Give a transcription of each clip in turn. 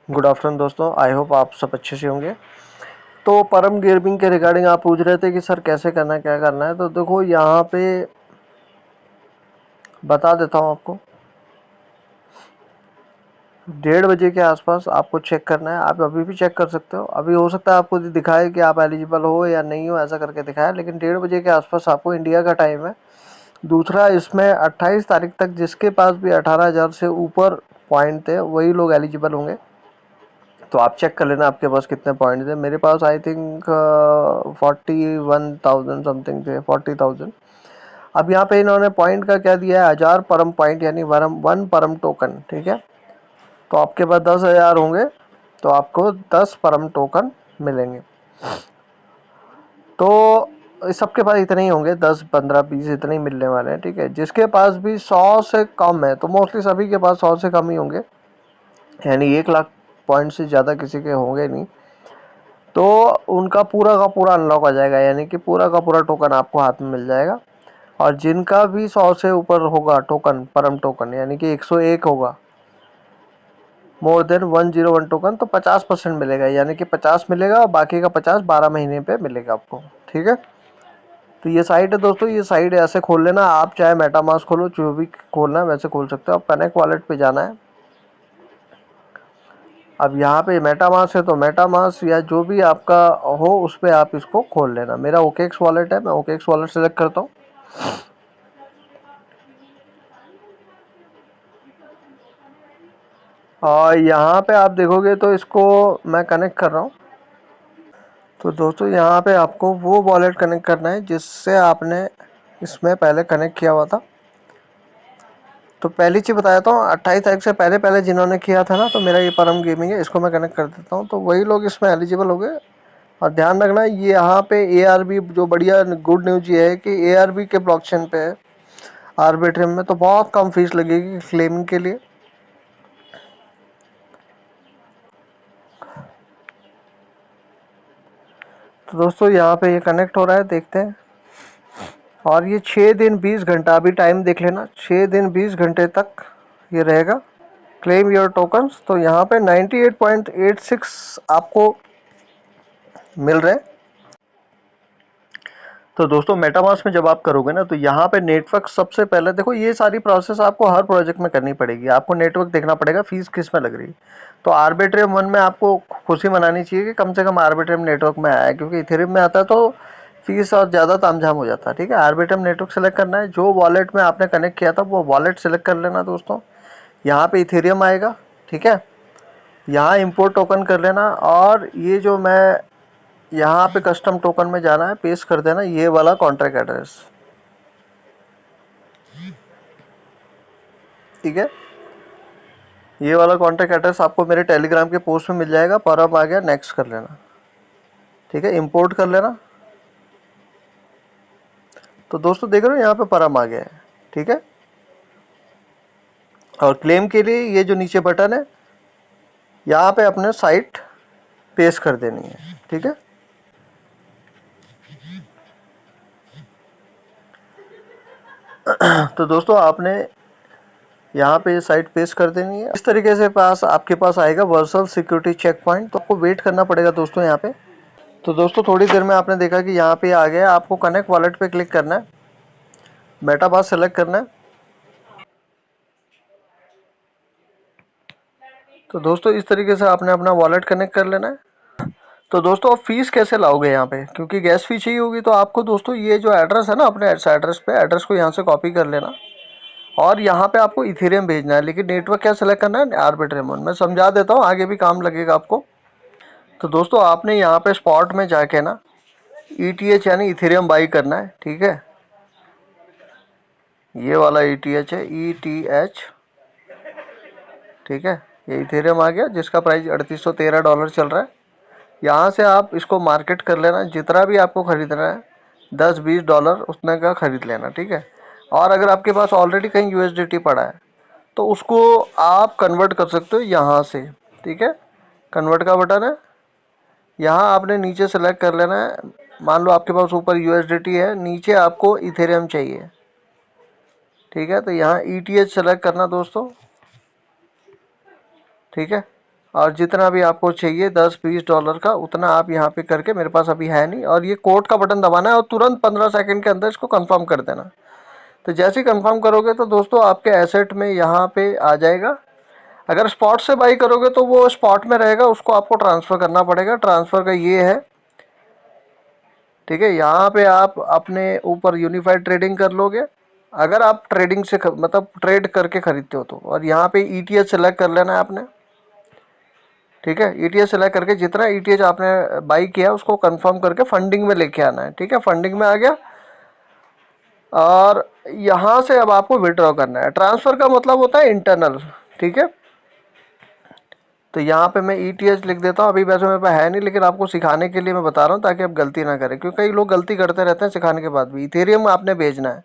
Good afternoon दोस्तों, I hope आप सब अच्छे से होंगे। तो परम गेमिंग के रिगार्डिंग आप पूछ रहे थे कि सर कैसे करना है, क्या करना है। तो देखो यहाँ पे बता देता हूँ आपको। 1:30 बजे के आसपास आपको चेक करना है। आप अभी भी चेक कर सकते हो। अभी हो सकता है आपको दिखाए कि आप एलिजिबल हो या नहीं हो, ऐसा करके दिखाया, लेकिन 1:30 बजे के आसपास आपको इंडिया का टाइम है। दूसरा, इसमें 28 तारीख तक जिसके पास भी 18,000 से ऊपर पॉइंट थे वही लोग एलिजिबल होंगे। तो आप चेक कर लेना आपके पास कितने पॉइंट थे। मेरे पास आई थिंक 41,000 समथिंग थे, 40,000। अब यहाँ पे इन्होंने पॉइंट का क्या दिया है, 1000 परम पॉइंट यानी वन परम टोकन। ठीक है, तो आपके पास 10,000 होंगे तो आपको 10 परम टोकन मिलेंगे। तो सबके पास इतने ही होंगे, 10 15 20 इतने ही मिलने वाले हैं। ठीक है, जिसके पास भी 100 से कम है, तो मोस्टली सभी के पास 100 से कम ही होंगे, यानी 1 लाख पॉइंट से ज़्यादा किसी के होंगे नहीं। तो उनका पूरा का पूरा अनलॉक हो जाएगा, यानी कि पूरा का पूरा टोकन आपको हाथ में मिल जाएगा। और जिनका भी 100 से ऊपर होगा टोकन, परम टोकन यानी कि 101 होगा, मोर देन 101 टोकन, तो 50% मिलेगा, यानी कि 50 मिलेगा और बाकी का 50 12 महीने पे मिलेगा आपको। ठीक है, तो ये साइट है दोस्तों, ये साइट ऐसे खोल लेना। आप चाहे मेटामास्क खोलो, जो भी खोलना है वैसे खोल सकते हो। आप कनेक्ट वॉलेट पे जाना है। अब यहाँ पे मेटामास्क है तो मेटामास्क या जो भी आपका हो उस पर आप इसको खोल लेना। मेरा ओकेक्स वॉलेट है, मैं ओकेक्स वॉलेट सेलेक्ट करता हूँ। और यहाँ पे आप देखोगे तो इसको मैं कनेक्ट कर रहा हूँ। तो दोस्तों यहाँ पे आपको वो वॉलेट कनेक्ट करना है जिससे आपने इसमें पहले कनेक्ट किया हुआ था। तो पहली चीज़ बताता हूँ, 28 तारीख से पहले पहले जिन्होंने किया था ना, तो मेरा ये परम गेमिंग है, इसको मैं कनेक्ट कर देता हूँ। तो वही लोग इसमें एलिजिबल हो गए। और ध्यान रखना, ये यहाँ पे ARB जो बढ़िया गुड न्यूज ये है कि ARB के ब्लॉकचेन पे है, आर्बिट्रियम में, तो बहुत कम फीस लगेगी क्लेमिंग के लिए। तो दोस्तों यहाँ पे ये कनेक्ट हो रहा है, देखते हैं। और ये 6 दिन 20 घंटा, अभी टाइम देख लेना, 6 दिन 20 घंटे तक ये रहेगा। क्लेम योर टोकन्स, तो यहाँ पे 98.86 आपको मिल रहे हैं। तो दोस्तों मेटामास्क में जब आप करोगे ना, तो यहाँ पे नेटवर्क सबसे पहले देखो, ये सारी प्रोसेस आपको हर प्रोजेक्ट में करनी पड़ेगी। आपको नेटवर्क देखना पड़ेगा, फीस किस में लग रही है। तो आर्बिट्रियम 1 में आपको खुशी मनानी चाहिए कि कम से कम आर्बिट्रियम नेटवर्क में आया है, क्योंकि इथेरियम में आता है तो फीस और ज़्यादा तामझाम हो जाता है। ठीक है, आर्बिट्रियम नेटवर्क सेलेक्ट करना है। जो वॉलेट में आपने कनेक्ट किया था वो वॉलेट सेलेक्ट कर लेना दोस्तों। यहाँ पे इथेरियम आएगा। ठीक है, यहाँ इंपोर्ट टोकन कर लेना। और ये जो मैं यहाँ पे कस्टम टोकन में जाना है, पेस्ट कर देना ये वाला कॉन्ट्रैक्ट एड्रेस। ठीक है, ये वाला कॉन्ट्रैक्ट एड्रेस आपको मेरे टेलीग्राम के पोस्ट में मिल जाएगा। परम आ गया, नेक्स्ट कर लेना। ठीक है, इंपोर्ट कर लेना। तो दोस्तों देख रहे हो यहाँ पे परम आ गया है। ठीक है, और क्लेम के लिए ये जो नीचे बटन है, यहाँ पे अपने साइट पेस्ट कर देनी है। ठीक है, तो दोस्तों आपने यहाँ पे साइट पेस्ट कर देनी है। इस तरीके से आपके पास आएगा वर्चुअल सिक्योरिटी चेक पॉइंट। तो आपको वेट करना पड़ेगा दोस्तों यहाँ पे। तो दोस्तों थोड़ी देर में आपने देखा कि यहाँ पे आ गया। आपको कनेक्ट वॉलेट पे क्लिक करना है, मेटामास्क सेलेक्ट करना है। तो दोस्तों इस तरीके से आपने अपना वॉलेट कनेक्ट कर लेना है। तो दोस्तों आप फीस कैसे लाओगे यहाँ पे, क्योंकि गैस फी चाहिए होगी, तो आपको दोस्तों ये जो एड्रेस है ना, अपने एड्रेस पे, एड्रेस को यहाँ से कॉपी कर लेना। और यहाँ पे आपको इथेरियम भेजना है, लेकिन नेटवर्क क्या सेलेक्ट करना है, आर्बिट्रियम। मैं समझा देता हूँ, आगे भी काम लगेगा आपको। तो दोस्तों आपने यहाँ पे स्पॉट में जाके ना ETH यानी इथेरियम बाई करना है। ठीक है, ये वाला ETH है, ETH। ठीक है, ये इथेरियम आ गया, जिसका प्राइस $3813 चल रहा है। यहाँ से आप इसको मार्केट कर लेना, जितना भी आपको खरीदना है, $10-20 उतने का खरीद लेना। ठीक है, और अगर आपके पास ऑलरेडी कहीं USDT पड़ा है तो उसको आप कन्वर्ट कर सकते हो यहाँ से। ठीक है, कन्वर्ट का बटन है, यहाँ आपने नीचे सेलेक्ट कर लेना है। मान लो आपके पास ऊपर USDT है, नीचे आपको इथेरियम चाहिए। ठीक है, तो यहाँ ETH सेलेक्ट करना दोस्तों। ठीक है, और जितना भी आपको चाहिए 10-20 डॉलर का उतना आप यहाँ पे करके, मेरे पास अभी है नहीं, और ये कोड का बटन दबाना है और तुरंत 15 सेकंड के अंदर इसको कंफर्म कर देना। तो जैसे ही कंफर्म करोगे तो दोस्तों आपके एसेट में यहाँ पे आ जाएगा। अगर स्पॉट से बाई करोगे तो वो स्पॉट में रहेगा, उसको आपको ट्रांसफ़र करना पड़ेगा। ट्रांसफ़र का ये है, ठीक है, यहाँ पे आप अपने ऊपर यूनिफाइड ट्रेडिंग कर लोगे अगर आप ट्रेडिंग से मतलब ट्रेड करके खरीदते हो तो। और यहाँ पे ईटीएच सेलेक्ट कर लेना है आपने, ठीक है। ईटीएच सेलेक्ट करके जितना ईटीएच आपने बाई किया उसको कंफर्म करके फंडिंग में लेके आना है, ठीक है। फंडिंग में आ गया और यहाँ से अब आपको विड्रॉ करना है। ट्रांसफ़र का मतलब होता है इंटरनल, ठीक है। तो यहाँ पे मैं ईटीएच लिख देता हूँ। अभी वैसे मेरे पास है नहीं, लेकिन आपको सिखाने के लिए मैं बता रहा हूँ ताकि आप गलती ना करें, क्योंकि कई लोग गलती करते रहते हैं सिखाने के बाद भी। इथेरियम आपने भेजना है,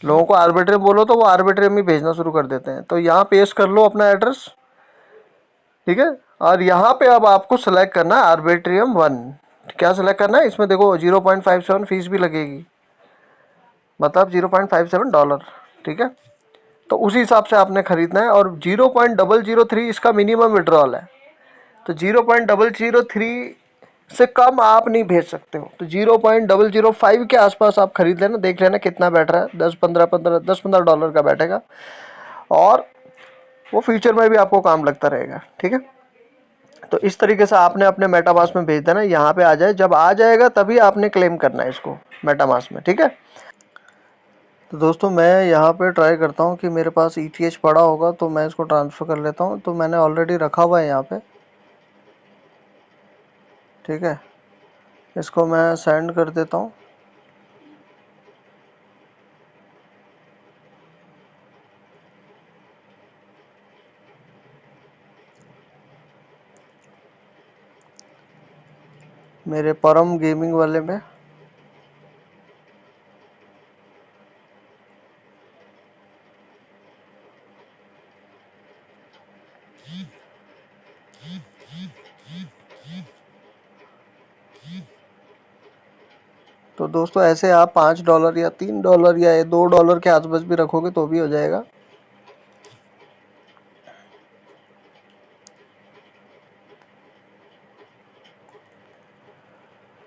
लोगों को आर्बिट्रियम बोलो तो वो आर्बिट्रियम ही भेजना शुरू कर देते हैं। तो यहाँ पेस्ट कर लो अपना एड्रेस, ठीक है। और यहाँ पे अब आपको सेलेक्ट करना है आर्बिट्रियम 1। क्या सेलेक्ट करना है, इसमें देखो 0.57 फीस भी लगेगी, मतलब 0.57 डॉलर, ठीक है। तो उसी हिसाब से आपने खरीदना है। और 0.003 इसका मिनिमम विड्रॉल है, तो 0.003 से कम आप नहीं भेज सकते हो। तो 0.005 के आसपास आप खरीद लेना, देख लेना कितना बैठ रहा है। 10-15 डॉलर का बैठेगा और वो फ्यूचर में भी आपको काम लगता रहेगा, ठीक है। तो इस तरीके से आपने अपने मेटामास्क में भेज देना, यहाँ पे आ जाए। जब आ जाएगा तभी आपने क्लेम करना है इसको मेटामास्क में, ठीक है। तो दोस्तों मैं यहाँ पे ट्राई करता हूँ कि मेरे पास ईटीएच पड़ा होगा तो मैं इसको ट्रांसफ़र कर लेता हूँ। तो मैंने ऑलरेडी रखा हुआ है यहाँ पे, ठीक है। इसको मैं सेंड कर देता हूँ। मेरे परम गेमिंग वाले में। तो दोस्तों ऐसे आप $5 या $3 या $2 के आसपास भी रखोगे तो भी हो जाएगा।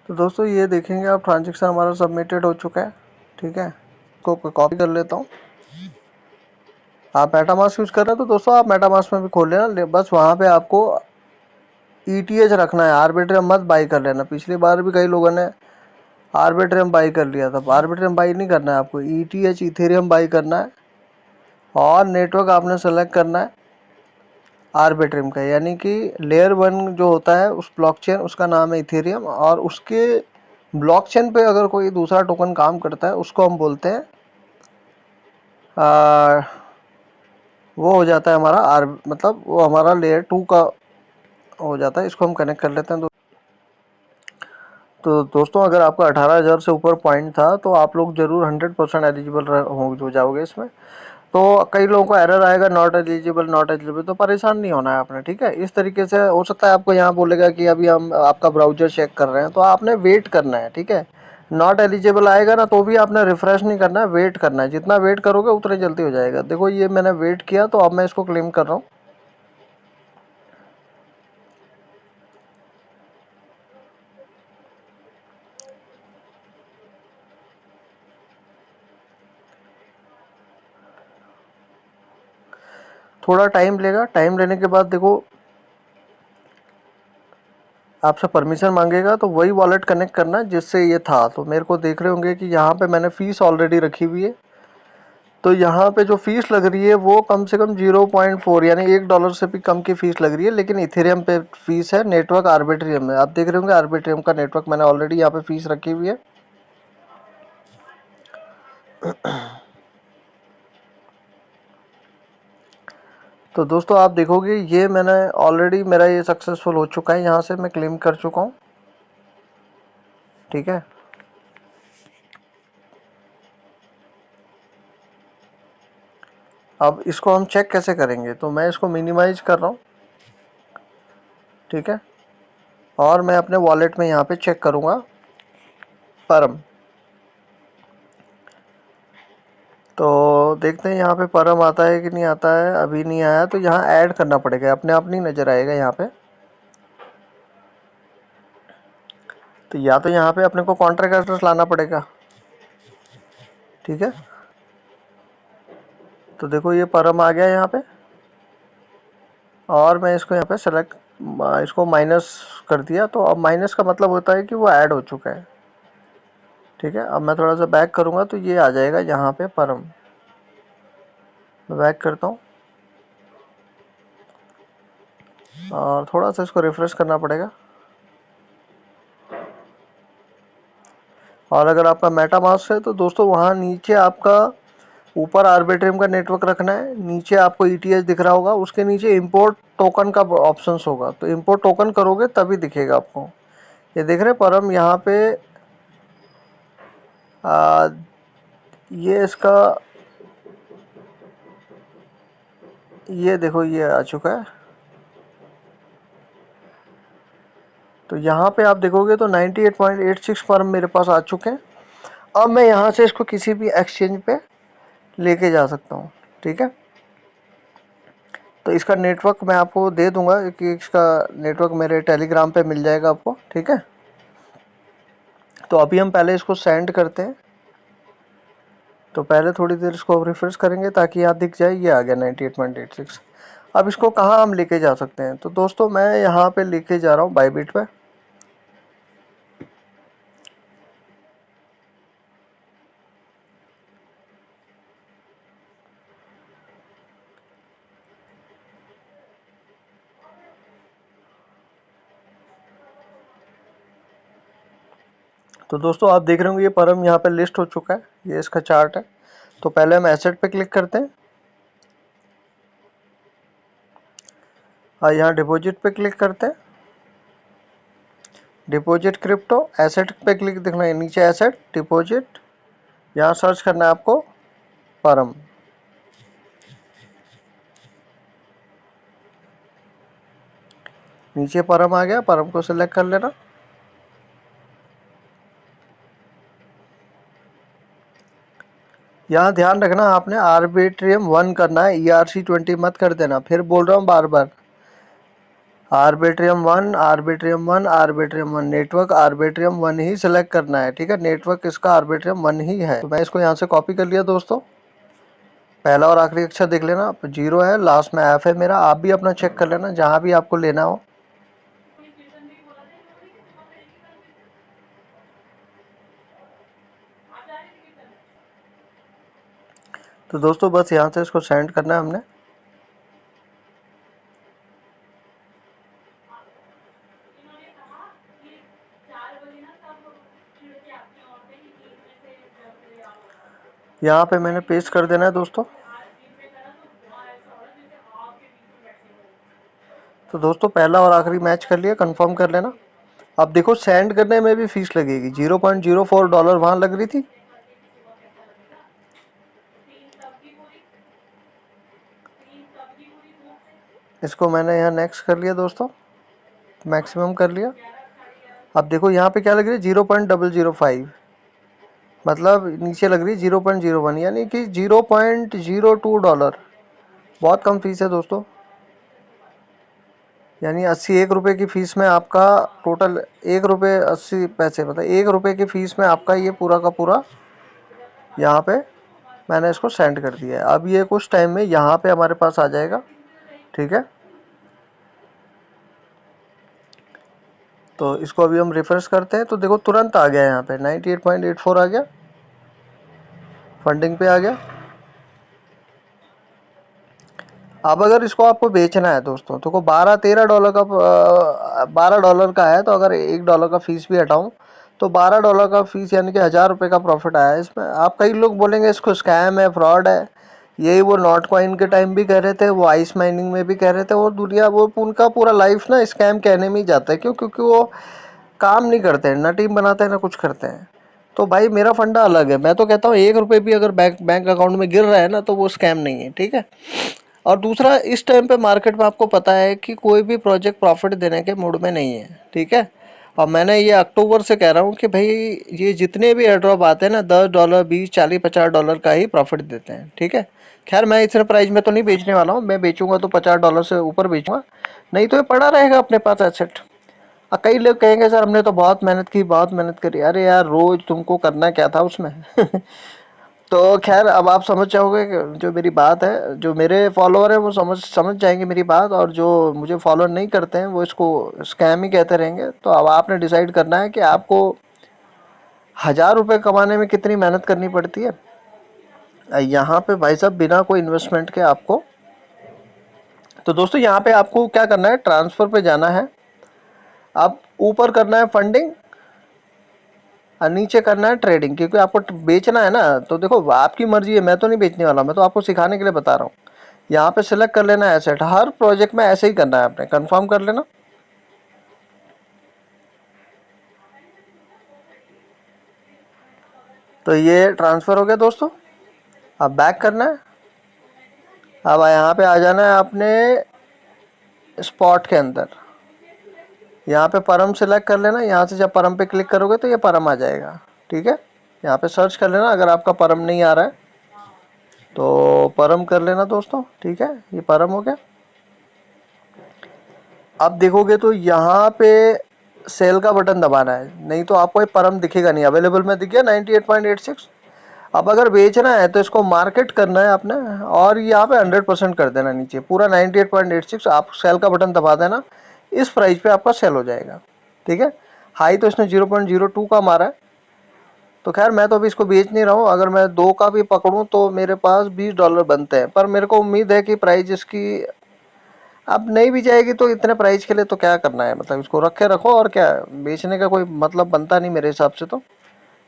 तो दोस्तों ये देखेंगे आप, ट्रांजेक्शन हमारा सबमिटेड हो चुका है, ठीक है। इसको कॉपी कर लेता हूँ। आप मेटामास्क यूज़ कर रहे हो तो दोस्तों आप मेटामास्क में भी खोल लेना, बस वहाँ पे आपको ईटीएच रखना है, आर्बिट्रियम मत बाई कर लेना। पिछली बार भी कई लोगों ने आर्बिट्रियम बाई कर लिया था। आर्बिट्रियम बाई नहीं करना है आपको, ईटीएच इथेरियम बाई करना है। और नेटवर्क आपने सेलेक्ट करना है आर्बिट्रियम का, यानी कि लेयर 1 जो होता है उस ब्लॉकचेन, उसका नाम है इथेरियम। और उसके ब्लॉकचेन पे अगर कोई दूसरा टोकन काम करता है उसको हम बोलते हैं वो हो जाता है हमारा मतलब वो हमारा लेयर 2 का हो जाता है। इसको हम कनेक्ट कर लेते हैं। तो दोस्तों अगर आपका 18,000 से ऊपर पॉइंट था तो आप लोग जरूर 100% एलिजिबल हो जाओगे इसमें। तो कई लोगों को एरर आएगा नॉट एलिजिबल नॉट एलिजिबल, तो परेशान नहीं होना है आपने, ठीक है। इस तरीके से हो सकता है आपको यहाँ बोलेगा कि अभी हम आपका ब्राउजर चेक कर रहे हैं, तो आपने वेट करना है, ठीक है। नॉट एलिजिबल आएगा ना तो भी आपने रिफ्रेश नहीं करना है, वेट करना है। जितना वेट करोगे उतना जल्दी हो जाएगा। देखो ये मैंने वेट किया तो अब मैं इसको क्लेम कर रहा हूँ। थोड़ा टाइम लेगा, टाइम लेने के बाद देखो आपसे परमिशन मांगेगा, तो वही वॉलेट कनेक्ट करना जिससे ये था। तो मेरे को देख रहे होंगे कि यहाँ पे मैंने फीस ऑलरेडी रखी हुई है। तो यहाँ पे जो फीस लग रही है वो कम से कम 0.4 यानी $1 से भी कम की फीस लग रही है, लेकिन इथेरियम पे फीस है। नेटवर्क आर्बिट्रियम में आप देख रहे होंगे, आर्बिट्रियम का नेटवर्क मैंने ऑलरेडी यहाँ पे फीस रखी हुई है। तो दोस्तों आप देखोगे ये मैंने ऑलरेडी, मेरा ये सक्सेसफुल हो चुका है, यहाँ से मैं क्लेम कर चुका हूँ, ठीक है। अब इसको हम चेक कैसे करेंगे, तो मैं इसको मिनिमाइज कर रहा हूँ, ठीक है। और मैं अपने वॉलेट में यहाँ पे चेक करूँगा परम। तो देखते हैं यहाँ पे परम आता है कि नहीं आता है। अभी नहीं आया तो यहाँ ऐड करना पड़ेगा, अपने आप नहीं नज़र आएगा यहाँ पे। तो या तो यहाँ पे अपने को कॉन्ट्रैक्ट एड्रेस लाना पड़ेगा, ठीक है। तो देखो ये परम आ गया यहाँ पे, और मैं इसको यहाँ पे सेलेक्ट, इसको माइनस कर दिया। तो अब माइनस का मतलब होता है कि वो ऐड हो चुका है, ठीक है। अब मैं थोड़ा सा बैक करूँगा तो ये आ जाएगा यहाँ पे परम। मैं बैक करता हूँ और थोड़ा सा इसको रिफ्रेश करना पड़ेगा। और अगर आपका मेटामास्क है तो दोस्तों वहाँ नीचे आपका, ऊपर आर्बिट्रियम का नेटवर्क रखना है, नीचे आपको ईटीएच दिख रहा होगा, उसके नीचे इंपोर्ट टोकन का ऑप्शंस होगा। तो इंपोर्ट टोकन करोगे तभी दिखेगा आपको। ये देख रहे परम यहाँ पे ये इसका, ये देखो ये आ चुका है। तो यहाँ पे आप देखोगे तो 98.86 परम मेरे पास आ चुके हैं। अब मैं यहाँ से इसको किसी भी एक्सचेंज पे लेके जा सकता हूँ, ठीक है। तो इसका नेटवर्क मैं आपको दे दूंगा कि इसका नेटवर्क मेरे टेलीग्राम पे मिल जाएगा आपको, ठीक है। तो अभी हम पहले इसको सेंड करते हैं। तो पहले थोड़ी देर इसको रिफ्रेश करेंगे ताकि यहाँ दिख जाए, ये आ गया 98.86। अब इसको कहाँ हम लेके जा सकते हैं? तो दोस्तों मैं यहाँ पे लेके जा रहा हूँ बाइबिट पे। तो दोस्तों आप देख रहे होंगे ये परम यहाँ पे लिस्ट हो चुका है, ये इसका चार्ट है। तो पहले हम एसेट पे क्लिक करते हैं और यहाँ डिपॉजिट पे क्लिक करते हैं। डिपॉजिट क्रिप्टो एसेट पे क्लिक, दिखना है नीचे एसेट डिपॉजिट, यहाँ सर्च करना है आपको परम। नीचे परम आ गया, परम को सिलेक्ट कर लेना। यहाँ ध्यान रखना आपने आर्बिट्रियम 1 करना है, ERC20 मत कर देना। फिर बोल रहा हूँ बार बार, आर्बिट्रियम 1 आर्बिट्रियम 1 आर्बिट्रियम 1, नेटवर्क आर्बिट्रियम 1 ही सिलेक्ट करना है, ठीक है। नेटवर्क इसका आर्बिट्रियम 1 ही है। तो मैं इसको यहाँ से कॉपी कर लिया दोस्तों। पहला और आखिरी अक्षर देख लेना, 0 है, लास्ट में F है मेरा। आप भी अपना चेक कर लेना जहाँ भी आपको लेना हो। तो दोस्तों बस यहाँ से इसको सेंड करना है हमने। यहाँ पे मैंने पेस्ट कर देना है दोस्तों। तो दोस्तों पहला और आखिरी मैच कर लिया, कंफर्म कर लेना। अब देखो सेंड करने में भी फीस लगेगी, $0.04 वहाँ लग रही थी। इसको मैंने यहाँ नेक्स्ट कर लिया दोस्तों, मैक्सिमम कर लिया। अब देखो यहाँ पे क्या लग रही है 0.005, मतलब नीचे लग रही है 0.01, यानी कि $0.02। बहुत कम फीस है दोस्तों, यानी 81 रुपये की फ़ीस में आपका टोटल 1 रुपये 80 पैसे, मतलब 1 रुपये की फ़ीस में आपका ये पूरा का पूरा यहाँ पे मैंने इसको सेंड कर दिया है। अब ये कुछ टाइम में यहाँ पे हमारे पास आ जाएगा, ठीक है। तो इसको अभी हम रिफ्रेश करते हैं तो देखो तुरंत आ गया, यहाँ पे 98.84 आ गया, फंडिंग पे आ गया। अब अगर इसको आपको बेचना है दोस्तों तो को $12-13 का $12 का है। तो अगर $1 का फीस भी हटाऊं तो $12 का फीस, यानी कि 1000 रुपये का प्रॉफिट आया है इसमें। आप कई लोग बोलेंगे इसको स्कैम है, फ्रॉड है, यही वो नॉट कॉइन के टाइम भी कह रहे थे, वो आइस माइनिंग में भी कह रहे थे, और दुनिया वो उनका पूरा लाइफ ना स्कैम कहने में ही जाता है। क्यों? क्योंकि वो काम नहीं करते हैं, ना टीम बनाते हैं ना कुछ करते हैं। तो भाई मेरा फंडा अलग है, मैं तो कहता हूँ 1 रुपये भी अगर बैंक अकाउंट में गिर रहा है ना तो वो स्कैम नहीं है, ठीक है। और दूसरा, इस टाइम पे मार्केट में आपको पता है कि कोई भी प्रोजेक्ट प्रॉफिट देने के मूड में नहीं है, ठीक है। और मैंने ये अक्टूबर से कह रहा हूँ कि भाई ये जितने भी एयर ड्रॉप आते हैं ना, $10, 20, 40, $50 का ही प्रॉफिट देते हैं, ठीक है। खैर मैं इतने प्राइस में तो नहीं बेचने वाला हूँ, मैं बेचूंगा तो $50 से ऊपर बेचूंगा, नहीं तो ये पड़ा रहेगा अपने पास एसेट। कई लोग कहेंगे सर हमने तो बहुत मेहनत की, बहुत मेहनत करी। अरे यार रोज तुमको करना क्या था उसमें तो खैर अब आप समझ जाओगे कि जो मेरी बात है, जो मेरे फॉलोअर है वो समझ समझ जाएंगे मेरी बात, और जो मुझे फॉलो नहीं करते हैं वो इसको स्कैम ही कहते रहेंगे। तो अब आपने डिसाइड करना है कि आपको 1000 रुपये कमाने में कितनी मेहनत करनी पड़ती है। यहाँ पे भाई साहब बिना कोई इन्वेस्टमेंट के आपको, तो दोस्तों यहाँ पे आपको क्या करना है, ट्रांसफर पे जाना है, आप ऊपर करना है फंडिंग और नीचे करना है ट्रेडिंग, क्योंकि आपको बेचना है ना। तो देखो आपकी मर्जी है, मैं तो नहीं बेचने वाला, मैं तो आपको सिखाने के लिए बता रहा हूँ। यहाँ पे सिलेक्ट कर लेना है एसेट, हर प्रोजेक्ट में ऐसे ही करना है, आपने कंफर्म कर लेना। तो ये ट्रांसफर हो गया दोस्तों। अब बैक करना है, अब यहाँ पे आ जाना है आपने स्पॉट के अंदर, यहाँ पे परम सिलेक्ट कर लेना। यहाँ से जब परम पे क्लिक करोगे तो ये परम आ जाएगा, ठीक है। यहाँ पे सर्च कर लेना, अगर आपका परम नहीं आ रहा है तो परम कर लेना दोस्तों, ठीक है। ये परम हो गया। अब देखोगे तो यहाँ पे सेल का बटन दबाना है, नहीं तो आपको ये परम दिखेगा नहीं। अवेलेबल में दिख गया 98.86। अब अगर बेचना है तो इसको मार्केट करना है आपने, और यहाँ पे 100% कर देना नीचे पूरा 98.86। आप सेल का बटन दबा देना, इस प्राइस पे आपका सेल हो जाएगा, ठीक है। हाई तो इसने 0.02 का मारा है। तो खैर मैं तो अभी इसको बेच नहीं रहा हूँ, अगर मैं 2 का भी पकड़ूँ तो मेरे पास $20 बनते हैं, पर मेरे को उम्मीद है कि प्राइस इसकी अब नहीं भी जाएगी तो इतने प्राइस के लिए तो क्या करना है, मतलब इसको रखे रखो, और क्या बेचने का कोई मतलब बनता नहीं मेरे हिसाब से तो,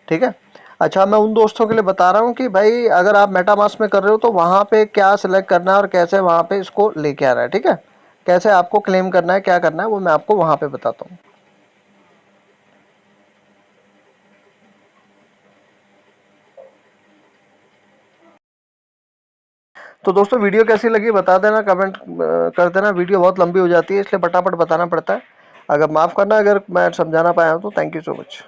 ठीक है। अच्छा मैं उन दोस्तों के लिए बता रहा हूँ कि भाई अगर आप मेटामास्क में कर रहे हो तो वहाँ पे क्या सिलेक्ट करना है और कैसे वहाँ पे इसको लेके आना है, ठीक है। कैसे आपको क्लेम करना है, क्या करना है, वो मैं आपको वहाँ पे बताता हूँ। तो दोस्तों वीडियो कैसी लगी बता देना, कमेंट कर देना। वीडियो बहुत लंबी हो जाती है इसलिए फटाफट बताना पड़ता है। अगर माफ़ करना अगर मैं समझाना पाया हूँ तो। Thank you so much.